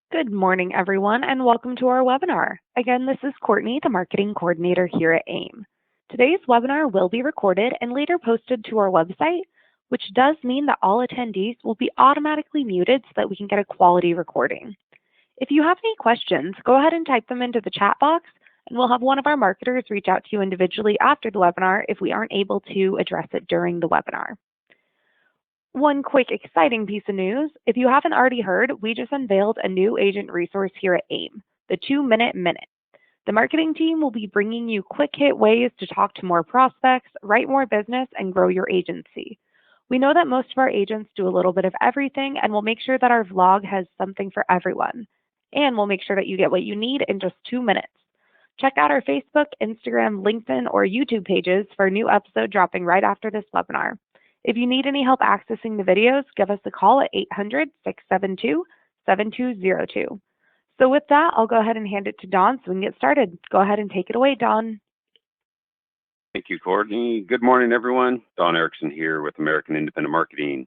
Good morning, everyone, and welcome to our webinar. Again, this is Courtney, the Marketing Coordinator here at AIM. Today's webinar will be recorded and later posted to our website, which does mean that all attendees will be automatically muted so that we can get a quality recording. If you have any questions, go ahead and type them into the chat box, and we'll have one of our marketers reach out to you individually after the webinar if we aren't able to address it during the webinar. One quick exciting piece of news, if you haven't already heard, we just unveiled a new agent resource here at AIM, the 2-Minute Minute. The marketing team will be bringing you quick hit ways to talk to more prospects, write more business, and grow your agency. We know that most of our agents do a little bit of everything, and we'll make sure that our vlog has something for everyone. And we'll make sure that you get what you need in just 2 minutes. Check out our Facebook, Instagram, LinkedIn, or YouTube pages for a new episode dropping right after this webinar. If you need any help accessing the videos, give us a call at 800-672-7202. So with that, I'll go ahead and hand it to Don so we can get started. Go ahead and take it away, Don. Thank you, Courtney. Good morning, everyone. Don Erickson here with American Independent Marketing.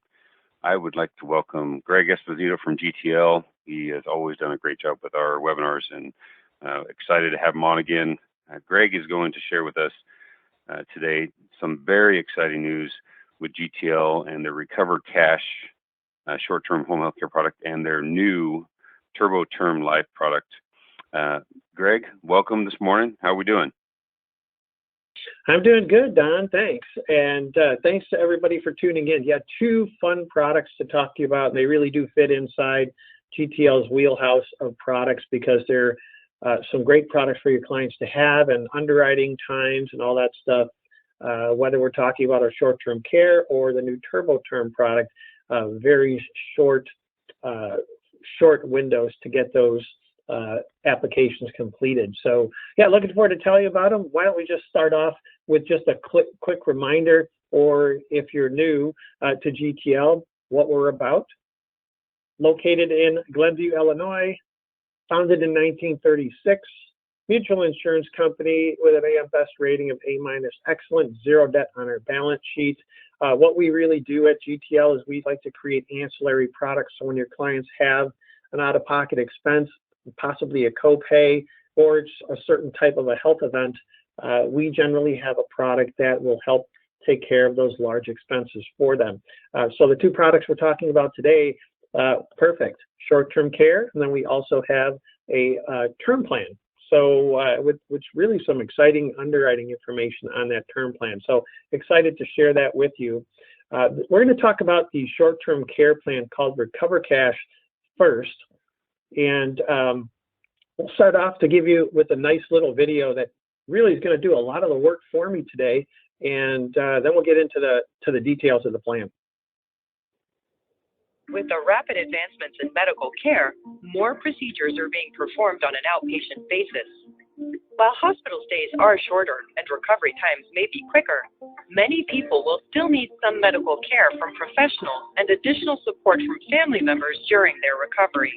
I would like to welcome Greg Esposito from GTL. He has always done a great job with our webinars, and excited to have him on again. Greg is going to share with us today some very exciting news with GTL and their Recover Cash short-term home healthcare product and their new Turbo Term Life product. Greg, welcome this morning. How are we doing? I'm doing good, Don. Thanks. And thanks to everybody for tuning in. Yeah, two fun products to talk to you about. And they really do fit inside GTL's wheelhouse of products because they're some great products for your clients to have, and underwriting times and all that stuff. Whether we're talking about our short-term care or the new Turbo Term product, very short windows to get those applications completed. So yeah, looking forward to telling you about them. Why don't we just start off with just a quick reminder, or if you're new to GTL, what we're about. Located in Glenview, Illinois, founded in 1936. Mutual insurance company with an AM Best rating of A-, excellent, zero debt on our balance sheet. What we really do at GTL is we like to create ancillary products. So when your clients have an out-of-pocket expense, possibly a copay, or it's a certain type of a health event, we generally have a product that will help take care of those large expenses for them. So the two products we're talking about today, perfect, short-term care, and then we also have a term plan. So with really some exciting underwriting information on that term plan. So excited to share that with you. We're going to talk about the short-term care plan called Recover Cash first. And we'll start off to give you with a nice little video that really is going to do a lot of the work for me today. And then we'll get into the details of the plan. With the rapid advancements in medical care, more procedures are being performed on an outpatient basis. While hospital stays are shorter and recovery times may be quicker, many people will still need some medical care from professionals and additional support from family members during their recovery.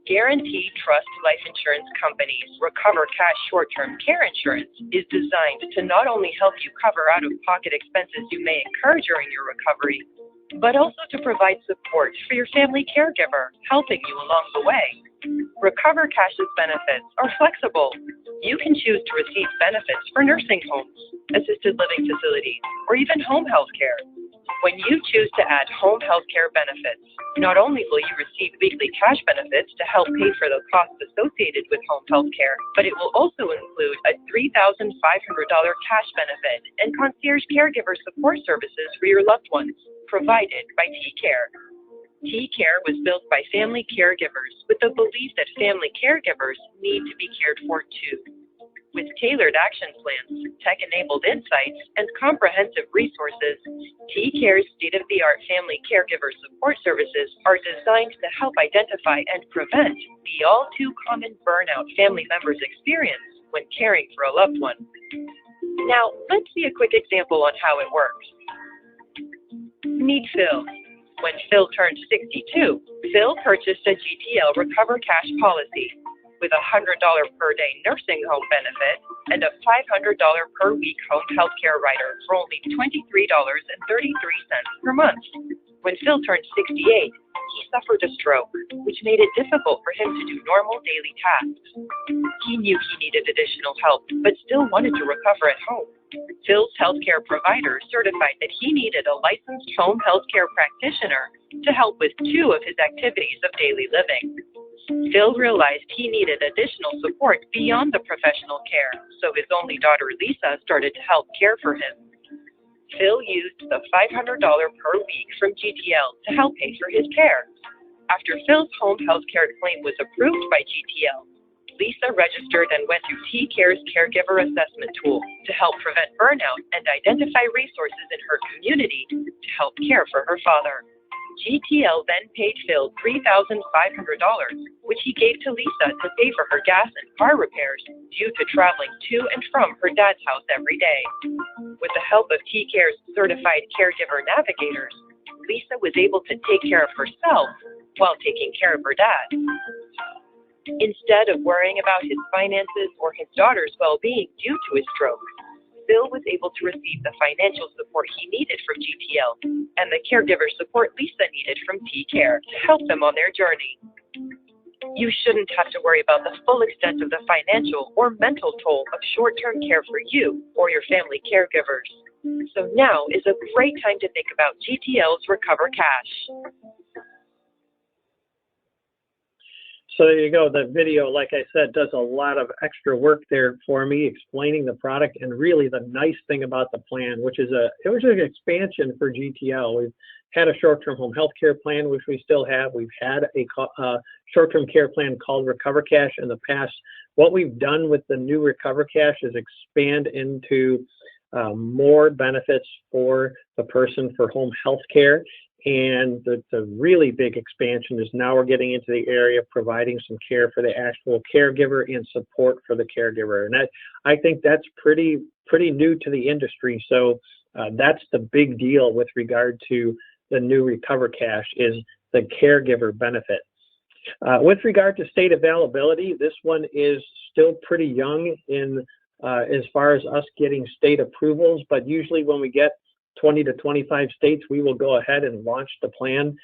Guaranteed Trust Life Insurance Company's Recover Cash short-term care insurance is designed to not only help you cover out-of-pocket expenses you may incur during your recovery, but also to provide support for your family caregiver, helping you along the way. Recover Cash's benefits are flexible. You can choose to receive benefits for nursing homes, assisted living facilities, or even home health care. When you choose to add home health care benefits, not only will you receive weekly cash benefits to help pay for the costs associated with home health care, but it will also include a $3,500 cash benefit and concierge caregiver support services for your loved ones, provided by T-Care. T-Care was built by family caregivers with the belief that family caregivers need to be cared for too. With tailored action plans, tech-enabled insights, and comprehensive resources, T-Care's state-of-the-art family caregiver support services are designed to help identify and prevent the all-too-common burnout family members experience when caring for a loved one. Now, let's see a quick example on how it works. Meet Phil. When Phil turned 62, Phil purchased a GTL Recover Cash policy with a $100 per day nursing home benefit and a $500 per week home health care rider for only $23.33 per month. When Phil turned 68, he suffered a stroke, which made it difficult for him to do normal daily tasks. He knew he needed additional help, but still wanted to recover at home. Phil's healthcare provider certified that he needed a licensed home healthcare practitioner to help with 2 of his activities of daily living. Phil realized he needed additional support beyond the professional care, so his only daughter Lisa started to help care for him. Phil used the $500 per week from GTL to help pay for his care. After Phil's home health care claim was approved by GTL, Lisa registered and went through T-Care's caregiver assessment tool to help prevent burnout and identify resources in her community to help care for her father. GTL then paid Phil $3,500, which he gave to Lisa to pay for her gas and car repairs due to traveling to and from her dad's house every day. With the help of T-Care's certified caregiver navigators, Lisa was able to take care of herself while taking care of her dad. Instead of worrying about his finances or his daughter's well-being due to his stroke, Phil was able to receive the financial support he needed from GTL and the caregiver support Lisa needed from T-Care to help them on their journey. You shouldn't have to worry about the full extent of the financial or mental toll of short-term care for you or your family caregivers. So now is a great time to think about GTL's Recover Cash. So there you go. The video, like I said, does a lot of extra work there for me, explaining the product and really the nice thing about the plan, which is it was an expansion for GTL. We've had a short-term home health care plan, which we still have. We've had a short-term care plan called Recover Cash in the past. What we've done with the new Recover Cash is expand into more benefits for the person for home health care. And the really big expansion is now we're getting into the area of providing some care for the actual caregiver and support for the caregiver. And I think that's pretty new to the industry. So that's the big deal with regard to the new Recover Cash is the caregiver benefit. With regard to state availability, this one is still pretty young in as far as us getting state approvals, but usually when we get 20 to 25 states, we will go ahead and launch the plan.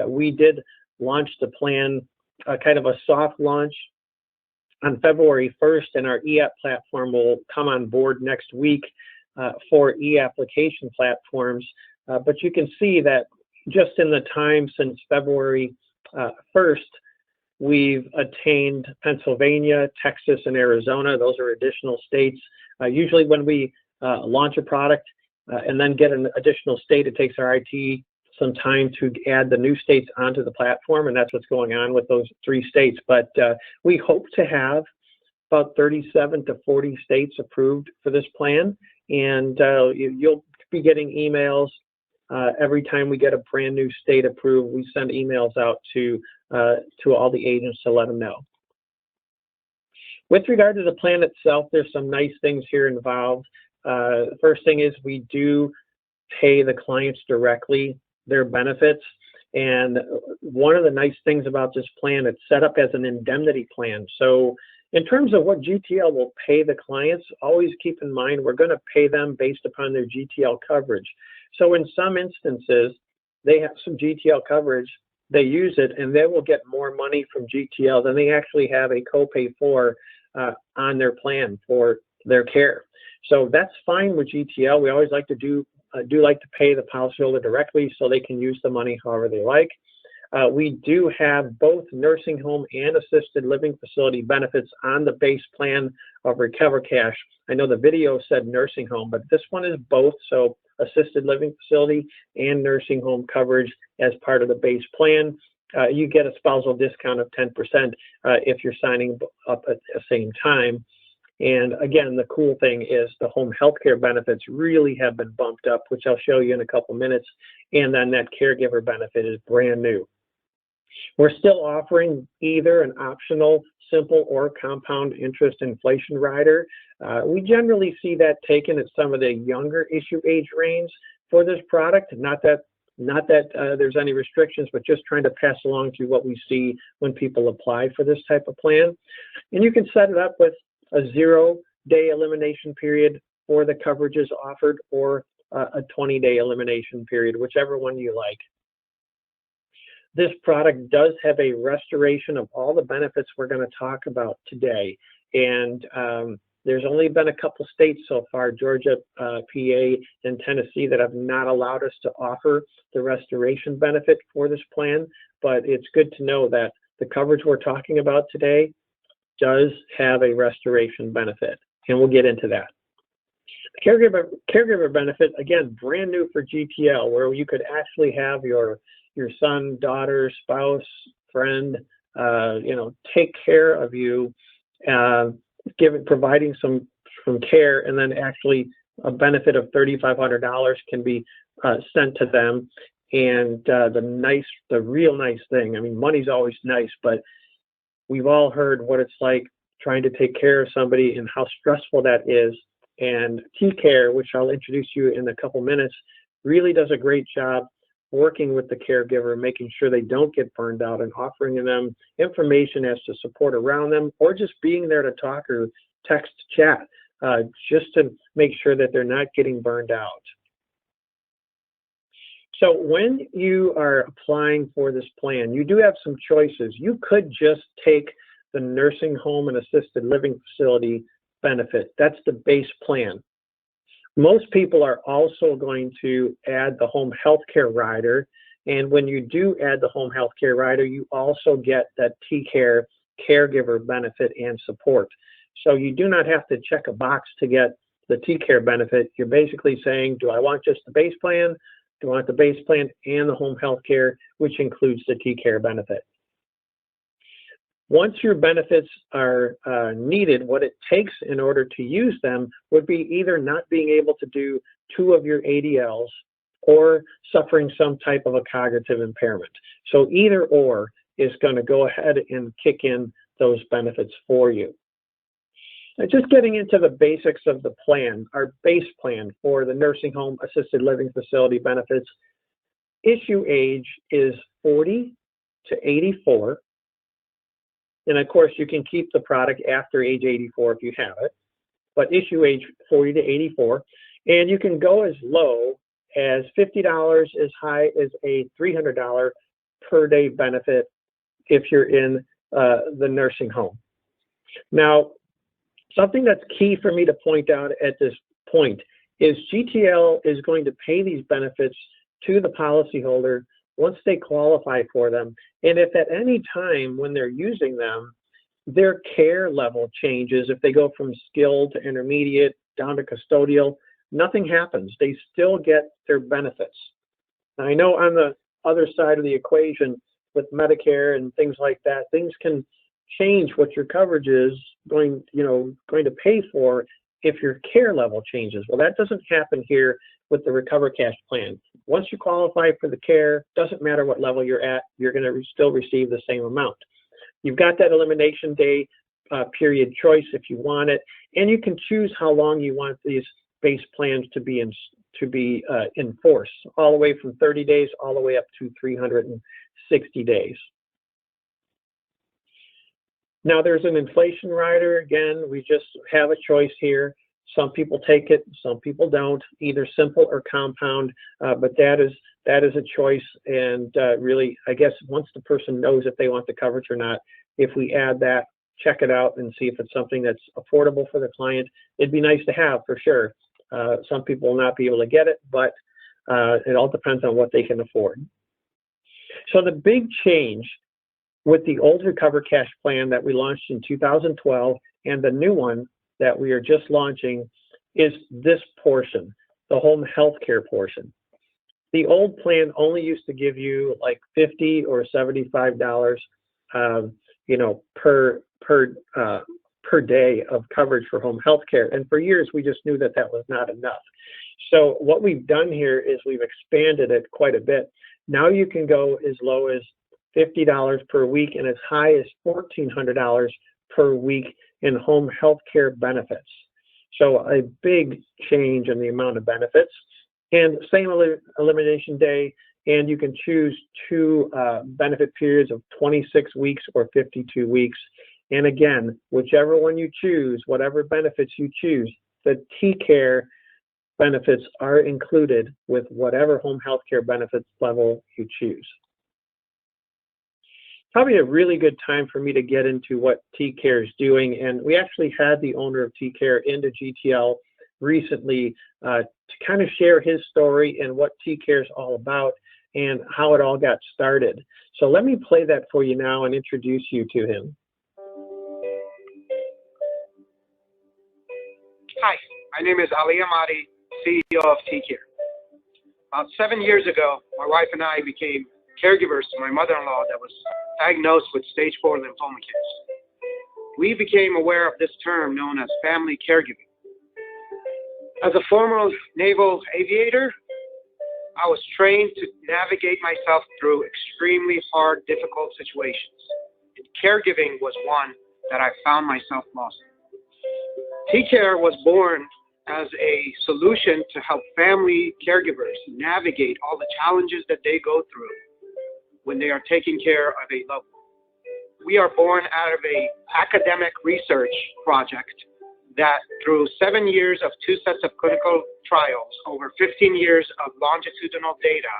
We did launch the plan, kind of a soft launch on February 1st, and our e-app platform will come on board next week for e-application platforms. But you can see that just in the time since February 1st, we've attained Pennsylvania, Texas, and Arizona. Those are additional states. Usually when we launch a product, and then get an additional state, it takes our IT some time to add the new states onto the platform, and that's what's going on with those 3 states. But we hope to have about 37 to 40 states approved for this plan, and you'll be getting emails every time we get a brand new state approved. We send emails out to all the agents to let them know. With regard to the plan itself, there's some nice things here involved. The first thing is we do pay the clients directly their benefits. And one of the nice things about this plan, it's set up as an indemnity plan. So in terms of what GTL will pay the clients, always keep in mind we're going to pay them based upon their GTL coverage. So in some instances, they have some GTL coverage, they use it, and they will get more money from GTL than they actually have a copay for on their plan for their care. So that's fine with GTL. We always like to do like to pay the policyholder directly so they can use the money however they like. We do have both nursing home and assisted living facility benefits on the base plan of Recover Cash. I know the video said nursing home, but this one is both. So assisted living facility and nursing home coverage as part of the base plan. You get a spousal discount of 10% if you're signing up at the same time. And again, the cool thing is the home health care benefits really have been bumped up, which I'll show you in a couple minutes. And then that caregiver benefit is brand new. We're still offering either an optional simple or compound interest inflation rider. We generally see that taken at some of the younger issue age range for this product. Not that there's any restrictions, but just trying to pass along to what we see when people apply for this type of plan. And you can set it up with a 0-day elimination period for the coverages offered, or a 20-day elimination period, whichever one you like. this product does have a restoration of all the benefits we're going to talk about today. And there's only been a couple states so far, Georgia, PA, and Tennessee, that have not allowed us to offer the restoration benefit for this plan. But it's good to know that the coverage we're talking about today does have a restoration benefit, and we'll get into that. Caregiver benefit, again, brand new for GTL, where you could actually have your son, daughter, spouse, friend, take care of you, providing some care, and then actually a benefit of $3,500 can be sent to them. And the real nice thing, I mean, money's always nice, but we've all heard what it's like trying to take care of somebody and how stressful that is. And T-Care, which I'll introduce you in a couple minutes, really does a great job working with the caregiver, making sure they don't get burned out, and offering them information as to support around them, or just being there to talk or text, chat, just to make sure that they're not getting burned out. So when you are applying for this plan, you do have some choices. You could just take the nursing home and assisted living facility benefit. That's the base plan. Most people are also going to add the home health care rider. And when you do add the home health care rider, you also get that T-Care caregiver benefit and support. So you do not have to check a box to get the T-Care benefit. You're basically saying, do I want just the base plan? Do I want the base plan and the home health care, which includes the T-Care benefit? Once your benefits are needed, what it takes in order to use them would be either not being able to do 2 of your ADLs or suffering some type of a cognitive impairment. So either or is going to go ahead and kick in those benefits for you. Now, just getting into the basics of the plan, our base plan for the nursing home assisted living facility benefits, issue age is 40 to 84. And of course, you can keep the product after age 84 if you have it, but issue age 40 to 84. And you can go as low as $50, as high as a $300 per day benefit if you're in the nursing home. Now, something that's key for me to point out at this point is GTL is going to pay these benefits to the policyholder once they qualify for them. And if at any time when they're using them, their care level changes, if they go from skilled to intermediate down to custodial, nothing happens. They still get their benefits. Now, I know on the other side of the equation with Medicare and things like that, things can change what your coverage is going to pay for if your care level changes. Well, that doesn't happen here with the Recover Cash plan. Once you qualify for the care, doesn't matter what level you're at, you're going to still receive the same amount. You've got that elimination day period choice if you want it, and you can choose how long you want these base plans to be in force, all the way from 30 days all the way up to 360 days. Now there's an inflation rider. Again, we just have a choice here. Some people take it, some people don't, either simple or compound, but that is a choice. And really, I guess once the person knows if they want the coverage or not, if we add that, check it out and see if it's something that's affordable for the client. It'd be nice to have for sure. Some people will not be able to get it, but it all depends on what they can afford. So the big change with the old Recover Cash plan that we launched in 2012 and the new one that we are just launching is this portion, the home health care portion. The old plan only used to give you like $50 or $75, per day of coverage for home health care. And for years, we just knew that that was not enough. So what we've done here is we've expanded it quite a bit. Now you can go as low as $50 per week and as high as $1,400 per week in home health care benefits. So a big change in the amount of benefits. And same elimination day, and you can choose 2 benefit periods of 26 weeks or 52 weeks. And again, whichever one you choose, whatever benefits you choose, the T-Care benefits are included with whatever home health care benefits level you choose. probably a really good time for me to get into what TCare is doing. And we actually had the owner of TCare into GTL recently to kind of share his story and what TCare is all about and how it all got started. So let me play that for you now and introduce you to him. Hi, my name is Ali Ahmadi, CEO of TCare. About 7 years ago, my wife and I became caregivers to my mother-in-law that was diagnosed with stage 4 lymphoma cancer. We became aware of this term known as family caregiving. As a former naval aviator, I was trained to navigate myself through extremely hard, difficult situations. And caregiving was one that I found myself lost in. TCare was born as a solution to help family caregivers navigate all the challenges that they go through when they are taking care of a loved one. We are born out of an academic research project that through 7 years of 2 sets of clinical trials, over 15 years of longitudinal data,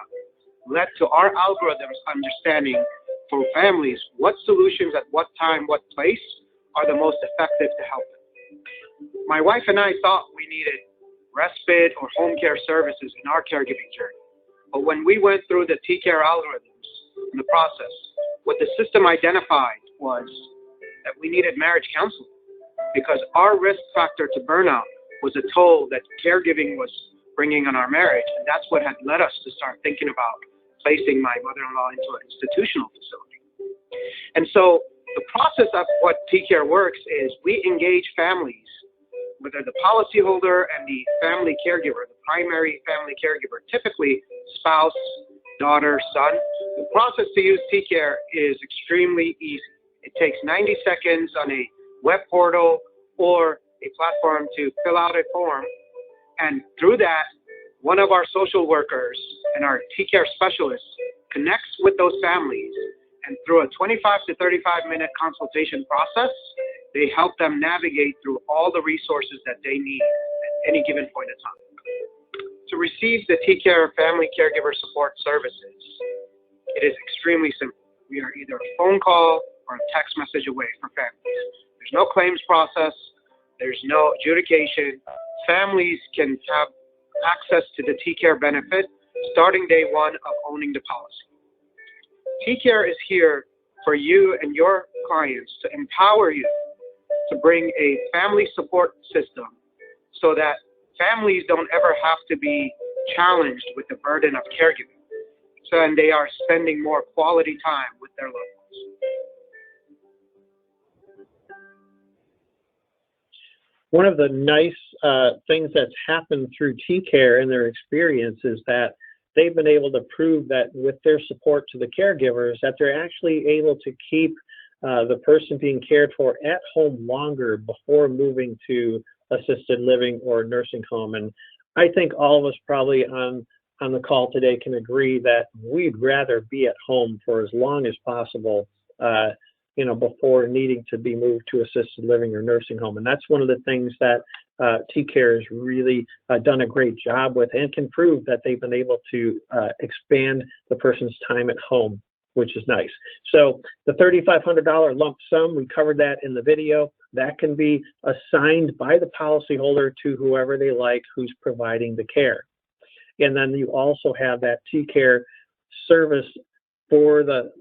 led to our algorithms understanding for families what solutions at what time, what place are the most effective to help them. My wife and I thought we needed respite or home care services in our caregiving journey. But when we went through the TCare algorithms in the process, what the system identified was that we needed marriage counseling because our risk factor to burnout was a toll that caregiving was bringing on our marriage. And that's what had led us to start thinking about placing my mother-in-law into an institutional facility. And so the process of what TCare works is we engage families, whether the policyholder and the family caregiver, the primary family caregiver, typically spouse, daughter, son. The process to use TCare is extremely easy. It takes 90 seconds on a web portal or a platform to fill out a form. And through that, one of our social workers and our TCare specialists connects with those families. And through a 25 to 35-minute consultation process, they help them navigate through all the resources that they need at any given point in time. To receive the TCare Family Caregiver Support Services, it is extremely simple. We are either a phone call or a text message away for families. There's no claims process. There's no adjudication. Families can have access to the TCare benefit starting day one of owning the policy. TCare is here for you and your clients to empower you to bring a family support system so that families don't ever have to be challenged with the burden of caregiving. So, and they are spending more quality time with their loved ones. One of the nice things that's happened through TCare and their experience is that they've been able to prove that with their support to the caregivers that they're actually able to keep the person being cared for at home longer before moving to assisted living or nursing home. And I think all of us probably on the call today can agree that we'd rather be at home for as long as possible, before needing to be moved to assisted living or nursing home. And that's one of the things that TCare has really done a great job with and can prove that they've been able to expand the person's time at home, which is nice. So the $3,500 lump sum, we covered that in the video. That can be assigned by the policyholder to whoever they like who's providing the care. And then you also have that TCare service for the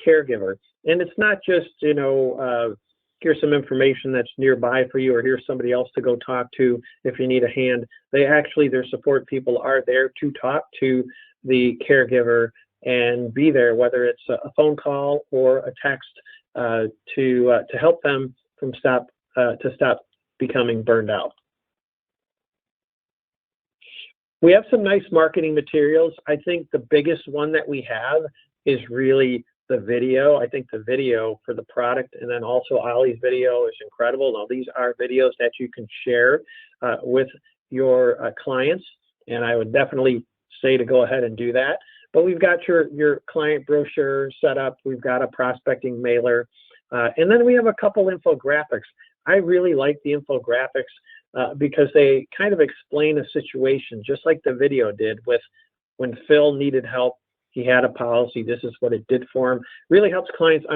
caregiver. And it's not just, here's some information that's nearby for you, or here's somebody else to go talk to if you need a hand. Their support people are there to talk to the caregiver and be there, whether it's a phone call or a text to help them from stop becoming burned out. We have some nice marketing materials. I think the biggest one that we have is really the video. I think the video for the product, and then also Ollie's video, is incredible. Now, these are videos that you can share with your clients, and I would definitely say to go ahead and do that. But we've got your client brochure set up. We've got a prospecting mailer, and then we have a couple infographics. I really like the infographics because they kind of explain a situation, just like the video did with when Phil needed help he had a policy, this is what it did for him. Really helps clients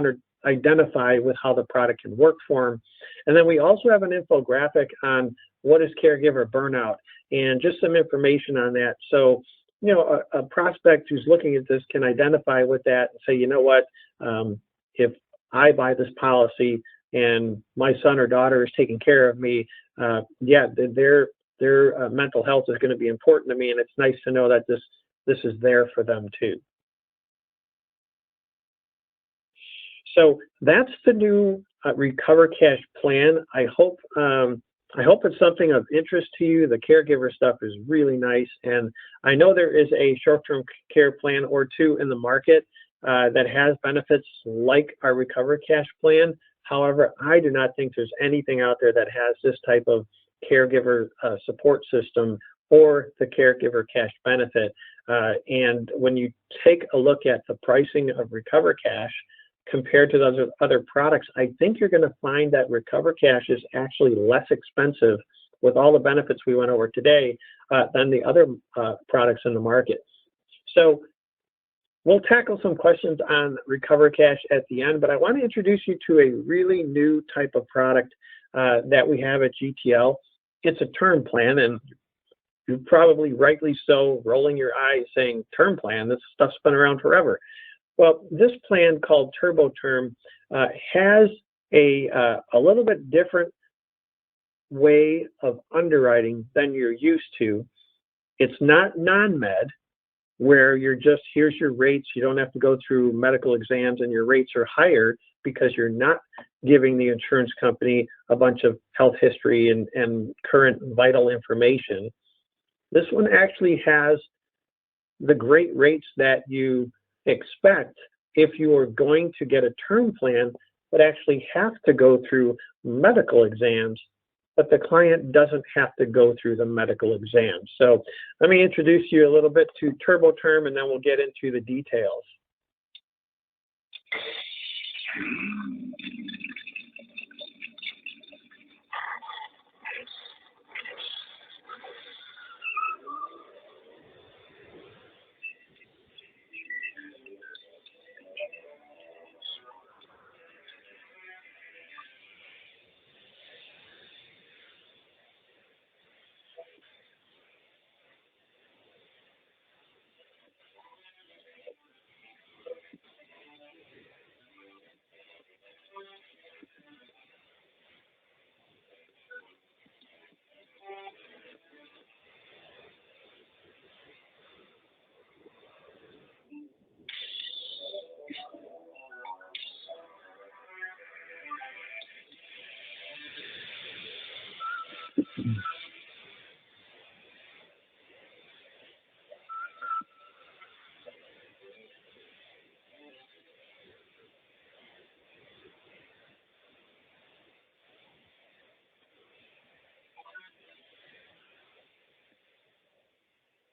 identify with how the product can work for them. And then we also have an infographic on what is caregiver burnout and just some information on that. So, you know, a prospect who's looking at this can identify with that and say, you know what, if I buy this policy and my son or daughter is taking care of me, yeah, their mental health is going to be important to me, and it's nice to know that this is there for them too. So that's the new Recover Cash plan. I hope it's something of interest to you. The caregiver stuff is really nice, and I know there is a short-term care plan or two in the market that has benefits like our Recover Cash plan. However, I do not think there's anything out there that has this type of caregiver support system or the caregiver cash benefit. And when you take a look at the pricing of Recover Cash compared to those other products, I think you're going to find that Recover Cash is actually less expensive with all the benefits we went over today than the other products in the market. So we'll tackle some questions on Recover Cash at the end, but I want to introduce you to a really new type of product that we have at GTL. It's a term plan, and you're probably rightly so rolling your eyes saying, term plan, this stuff's been around forever. Well, this plan called Turbo Term has a little bit different way of underwriting than you're used to. It's not non-med, where you're just, here's your rates, you don't have to go through medical exams, and your rates are higher because you're not giving the insurance company a bunch of health history and current vital information. This one actually has the great rates that you expect if you are going to get a term plan, but actually have to go through medical exams, but the client doesn't have to go through the medical exam. So let me introduce you a little bit to Turbo Term, and then we'll get into the details.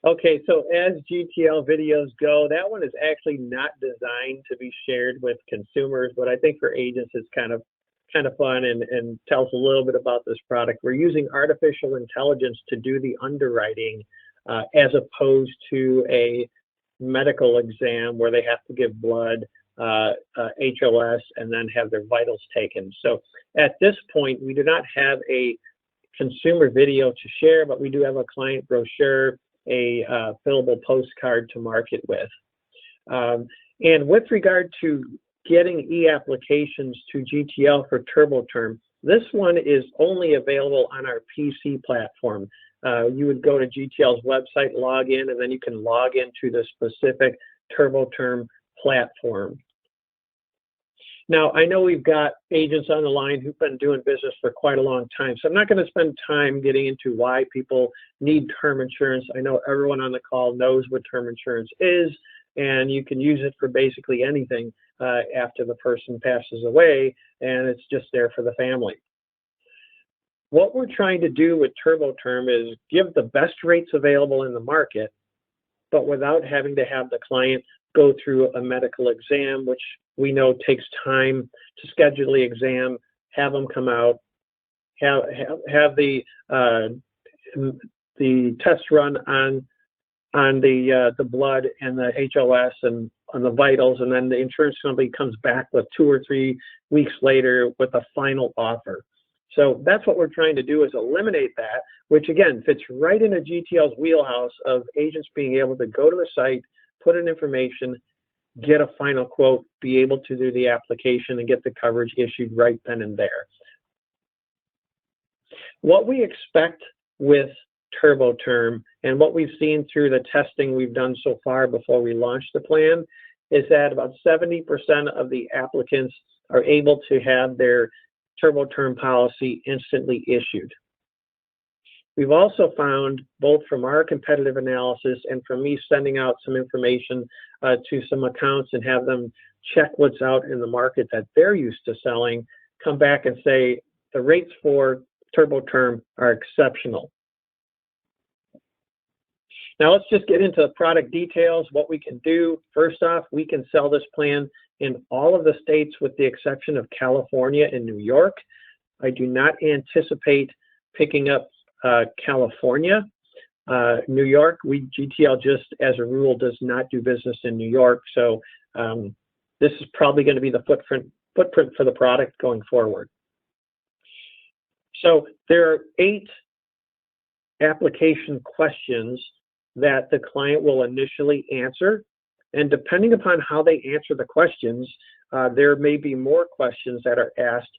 Okay, so as GTL videos go, that one is actually not designed to be shared with consumers, but I think for agents it's kind of fun and tells a little bit about this product. We're using artificial intelligence to do the underwriting as opposed to a medical exam where they have to give blood, HLS, and then have their vitals taken. So at this point, we do not have a consumer video to share, but we do have a client brochure, a fillable postcard to market with. And with regard to getting e-applications to GTL for Turbo Term, this one is only available on our PC platform. You would go to GTL's website, log in, and then you can log into the specific Turbo Term platform. Now, I know we've got agents on the line who've been doing business for quite a long time, so I'm not going to spend time getting into why people need term insurance. I know everyone on the call knows what term insurance is, and you can use it for basically anything after the person passes away, and it's just there for the family. What we're trying to do with Turbo Term is give the best rates available in the market, but without having to have the client go through a medical exam, which we know takes time to schedule the exam, have them come out, have the test run on on the blood and the HLS and on the vitals, and then the insurance company comes back with 2 or 3 weeks later with a final offer. So that's what we're trying to do, is eliminate that, which again fits right into GTL's wheelhouse of agents being able to go to the site, put in information, get a final quote, be able to do the application and get the coverage issued right then and there. What we expect with TurboTerm and what we've seen through the testing we've done so far before we launched the plan is that about 70% of the applicants are able to have their TurboTerm policy instantly issued. We've also found, both from our competitive analysis and from me sending out some information to some accounts and have them check what's out in the market that they're used to selling, come back and say the rates for TurboTerm are exceptional. Now let's just get into the product details, what we can do. First off, we can sell this plan in all of the states with the exception of California and New York. I do not anticipate picking up California. New York, GTL just as a rule does not do business in New York, so this is probably going to be the footprint for the product going forward. So there are 8 application questions that the client will initially answer, and depending upon how they answer the questions, there may be more questions that are asked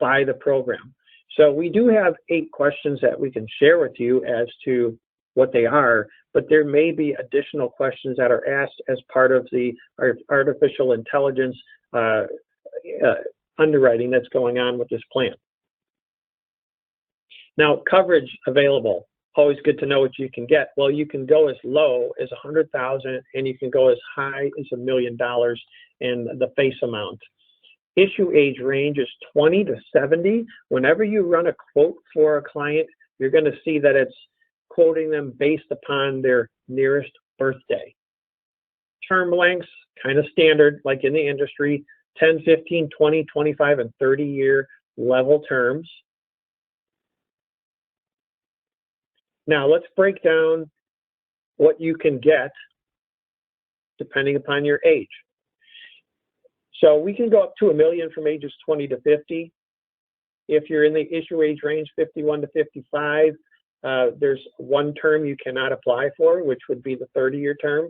by the program. So we do have 8 questions that we can share with you as to what they are, but there may be additional questions that are asked as part of the artificial intelligence underwriting that's going on with this plan. Now, coverage available. Always good to know what you can get. Well, you can go as low as $100,000 and you can go as high as $1 million in the face amount. Issue age range is 20 to 70. Whenever you run a quote for a client, you're going to see that it's quoting them based upon their nearest birthday. Term lengths, kind of standard, like in the industry, 10, 15, 20, 25, and 30-year level terms. Now let's break down what you can get depending upon your age. So we can go up to $1 million from ages 20 to 50. If you're in the issue age range 51 to 55, there's one term you cannot apply for, which would be the 30-year term.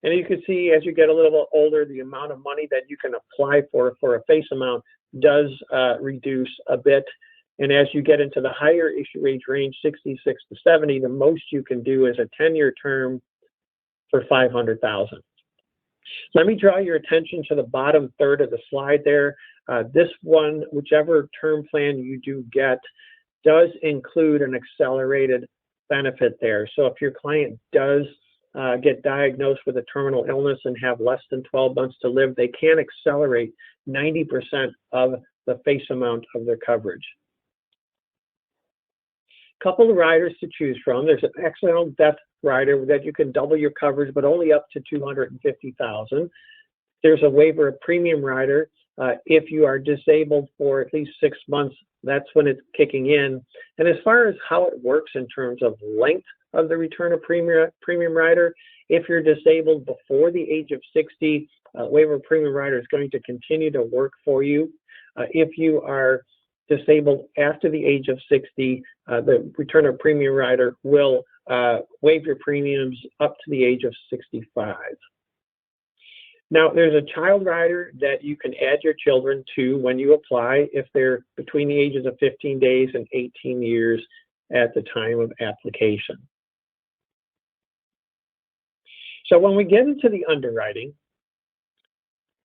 And you can see as you get a little bit older, the amount of money that you can apply for a face amount does reduce a bit. And as you get into the higher issue age range, 66 to 70, the most you can do is a 10-year term for $500,000. Let me draw your attention to the bottom third of the slide there. This one, whichever term plan you do get, does include an accelerated benefit there. So if your client does get diagnosed with a terminal illness and have less than 12 months to live, they can accelerate 90% of the face amount of their coverage. Couple of riders to choose from. There's an accidental death rider that you can double your coverage, but only up to $250,000. There's a waiver of premium rider. If you are disabled for at least 6 months, that's when it's kicking in. And as far as how it works in terms of length of the return of premium rider, if you're disabled before the age of 60, waiver of premium rider is going to continue to work for you. If you are disabled after the age of 60, the return of premium rider will waive your premiums up to the age of 65. Now, there's a child rider that you can add your children to when you apply if they're between the ages of 15 days and 18 years at the time of application. So when we get into the underwriting,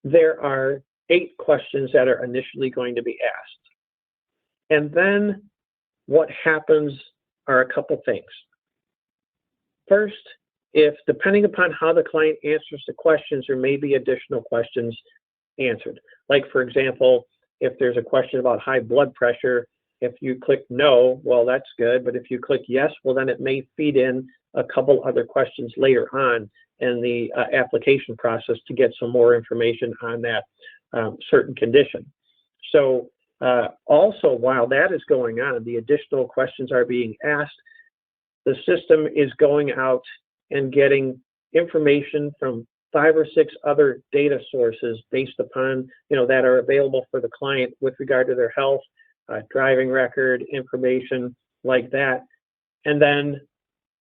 there are 8 questions that are initially going to be asked. And then what happens are a couple things. First, if depending upon how the client answers the questions, there may be additional questions answered. Like, for example, if there's a question about high blood pressure, if you click no, well, that's good. But if you click yes, well, then it may feed in a couple other questions later on in the application process to get some more information on that certain condition. So also, while that is going on, the additional questions are being asked. The system is going out and getting information from 5 or 6 other data sources based upon, that are available for the client with regard to their health, driving record, information like that. And then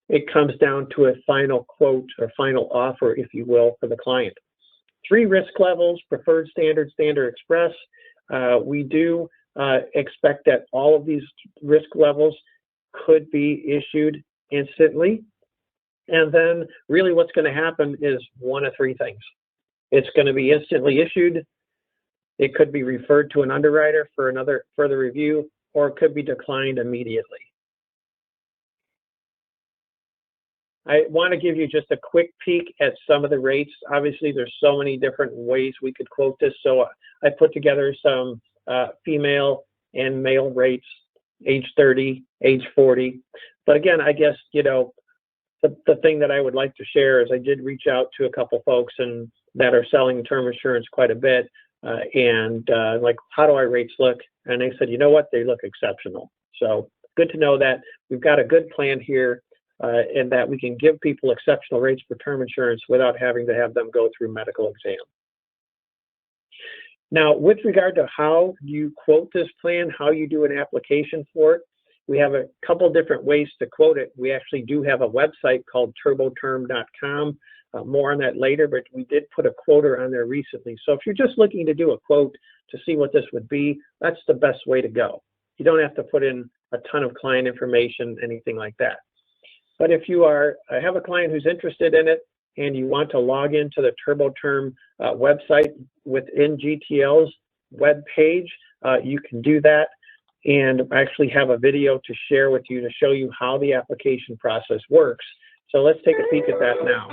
it comes down to a final quote or final offer, if you will, for the client. 3 risk levels: preferred, standard, standard express. We do expect that all of these risk levels could be issued instantly. And then really what's going to happen is one of 3 things. It's going to be instantly issued, it could be referred to an underwriter for another further review, or it could be declined immediately. I want to give you just a quick peek at some of the rates. Obviously, there's so many different ways we could quote this, so I put together some female and male rates, age 30, age 40. But again, I guess, the thing that I would like to share is I did reach out to a couple folks that are selling term insurance quite a bit, like, how do our rates look? And they said, you know what, they look exceptional. So good to know that we've got a good plan here, and that we can give people exceptional rates for term insurance without having to have them go through medical exam. Now, with regard to how you quote this plan, how you do an application for it, we have a couple different ways to quote it. We actually do have a website called turboterm.com. More on that later, but we did put a quoter on there recently. So if you're just looking to do a quote to see what this would be, that's the best way to go. You don't have to put in a ton of client information, anything like that. But if you have a client who's interested in it and you want to log into the TurboTerm website within GTL's web page, you can do that. And I actually have a video to share with you to show you how the application process works. So let's take a peek at that now.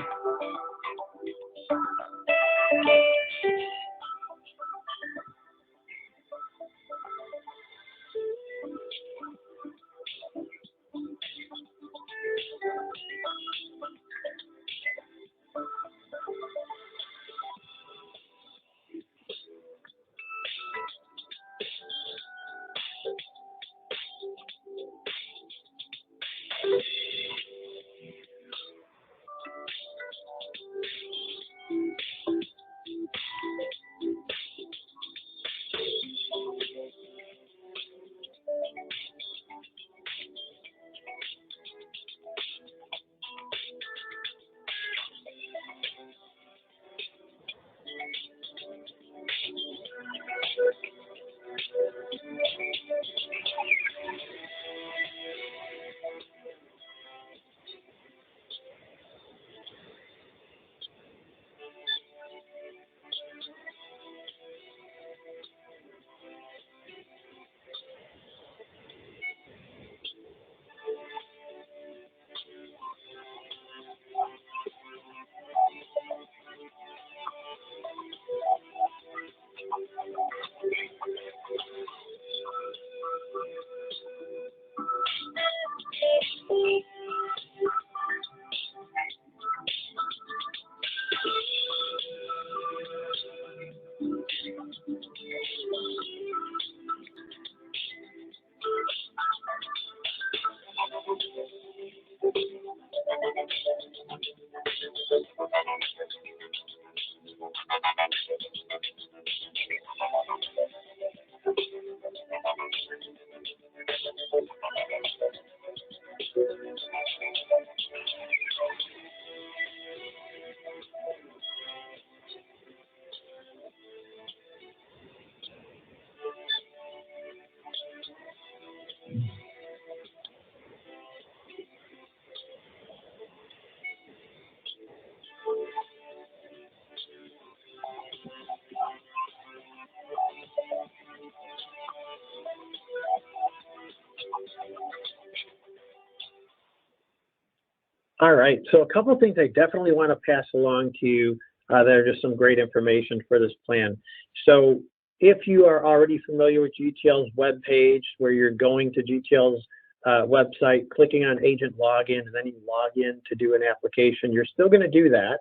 All right, so a couple of things I definitely want to pass along to you that are just some great information for this plan. So if you are already familiar with GTL's web page, where you're going to GTL's website, clicking on agent login, and then you log in to do an application, you're still going to do that.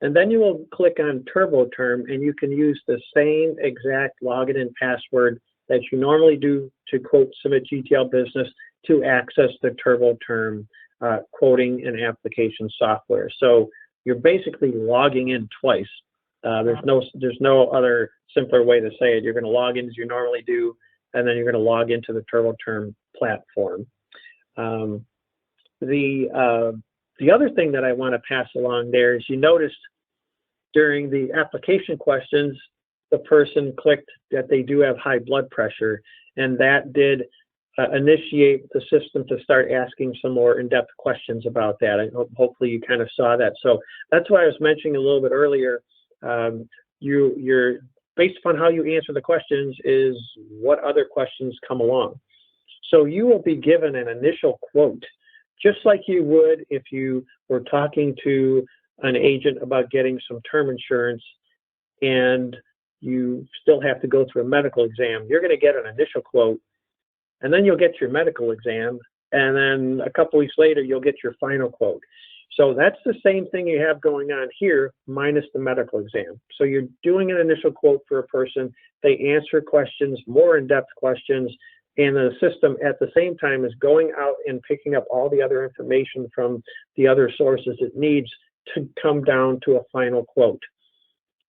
And then you will click on TurboTerm, and you can use the same exact login and password that you normally do to quote submit GTL business to access the TurboTerm quoting and application software. So you're basically logging in twice. There's no other simpler way to say it. You're going to log in as you normally do, and then you're going to log into the TurboTerm platform. The other thing that I want to pass along there is you noticed during the application questions, the person clicked that they do have high blood pressure, and that did initiate the system to start asking some more in-depth questions about that. Hopefully you kind of saw that. So that's why I was mentioning a little bit earlier, you're based upon how you answer the questions is what other questions come along. So you will be given an initial quote, just like you would if you were talking to an agent about getting some term insurance and you still have to go through a medical exam. You're going to get an initial quote, and then you'll get your medical exam, and then a couple weeks later, you'll get your final quote. So that's the same thing you have going on here, minus the medical exam. So you're doing an initial quote for a person. They answer questions, more in-depth questions, and the system at the same time is going out and picking up all the other information from the other sources it needs to come down to a final quote.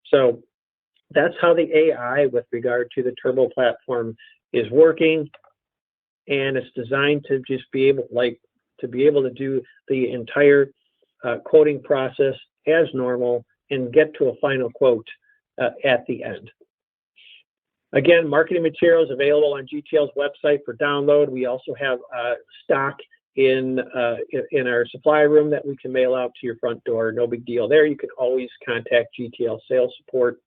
So that's how the AI with regard to the Turbo platform is working, and it's designed to just be able to do the entire quoting process as normal and get to a final quote at the end. Again, marketing materials available on GTL's website for download. We also have stock in our supply room that we can mail out to your front door. No big deal there. You can always contact GTL sales support.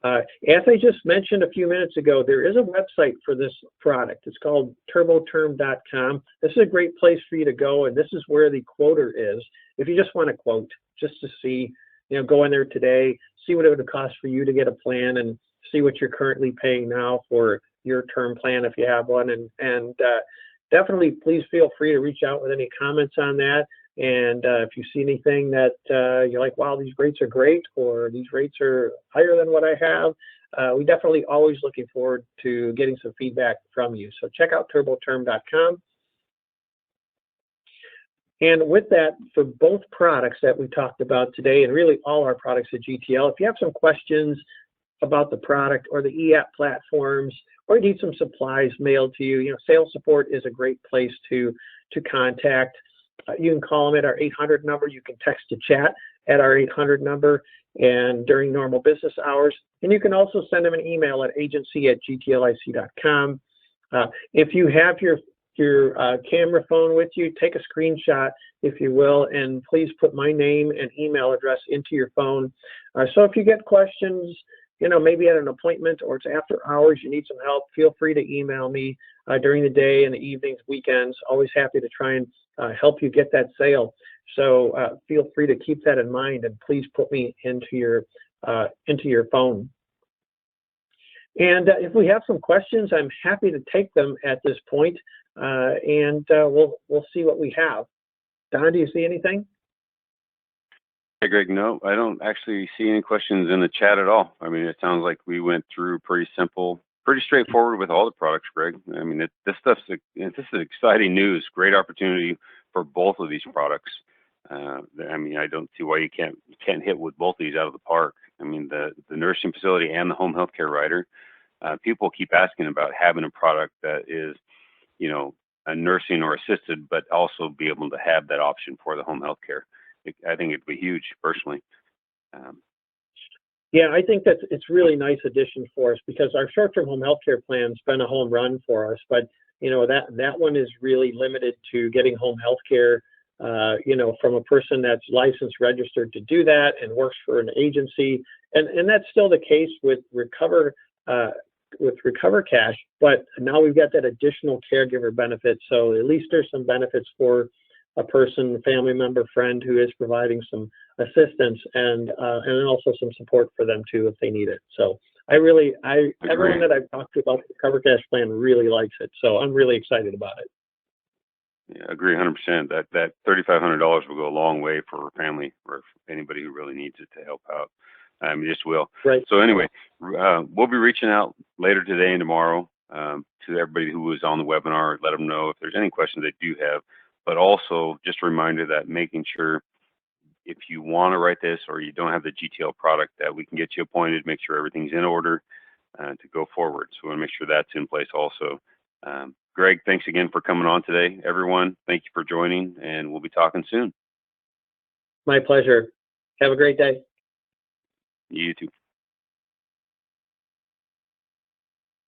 As I just mentioned a few minutes ago, there is a website for this product. It's called turboterm.com. This is a great place for you to go, and this is where the quoter is. If you just want to quote, just to see, go in there today, see what it would cost for you to get a plan, and see what you're currently paying now for your term plan if you have one. And definitely, please feel free to reach out with any comments on that. And if you see anything that you're like, wow, these rates are great, or these rates are higher than what I have, we definitely always looking forward to getting some feedback from you. So check out turboterm.com. And with that, for both products that we talked about today, and really all our products at GTL, if you have some questions about the product or the eApp platforms, or you need some supplies mailed to you, sales support is a great place to contact. You can call them at our 800 number. You can text to chat at our 800 number and during normal business hours. And you can also send them an email at agency@gtlic.com. If you have your camera phone with you, take a screenshot, if you will, and please put my name and email address into your phone. So if you get questions, maybe at an appointment or it's after hours, you need some help, feel free to email me during the day and the evenings, weekends. Always happy to try and help you get that sale. So feel free to keep that in mind, and please put me into your phone. And if we have some questions, I'm happy to take them at this point, and we'll see what we have. Don, do you see anything? Hey, Greg, no, I don't actually see any questions in the chat at all. I mean, it sounds like we went through pretty simple, pretty straightforward with all the products, Greg. I mean, this is exciting news, great opportunity for both of these products. I mean, I don't see why you can't hit with both of these out of the park. I mean, the nursing facility and the home health care rider, people keep asking about having a product that is, a nursing or assisted, but also be able to have that option for the home health care. I think it'd be huge, personally. Yeah, I think that it's really nice addition for us, because our short-term home health care plan's been a home run for us, but that one is really limited to getting home health care, from a person that's licensed, registered to do that and works for an agency, and that's still the case with Recover Cash, but now we've got that additional caregiver benefit. So at least there's some benefits for a person, family member, friend who is providing some assistance, and also some support for them too if they need it. So everyone that I've talked to about the Recover Cash plan really likes it. So I'm really excited about it. Yeah, I agree 100%. That $3,500 will go a long way for a family or for anybody who really needs it to help out. It just will. Right. So anyway, we'll be reaching out later today and tomorrow to everybody who was on the webinar. Let them know if there's any questions they do have. but also just a reminder that making sure if you want to write this or you don't have the GTL product, that we can get you appointed, make sure everything's in order to go forward. So we want to make sure that's in place also. Greg, thanks again for coming on today. Everyone, thank you for joining, and we'll be talking soon. My pleasure. Have a great day. You too.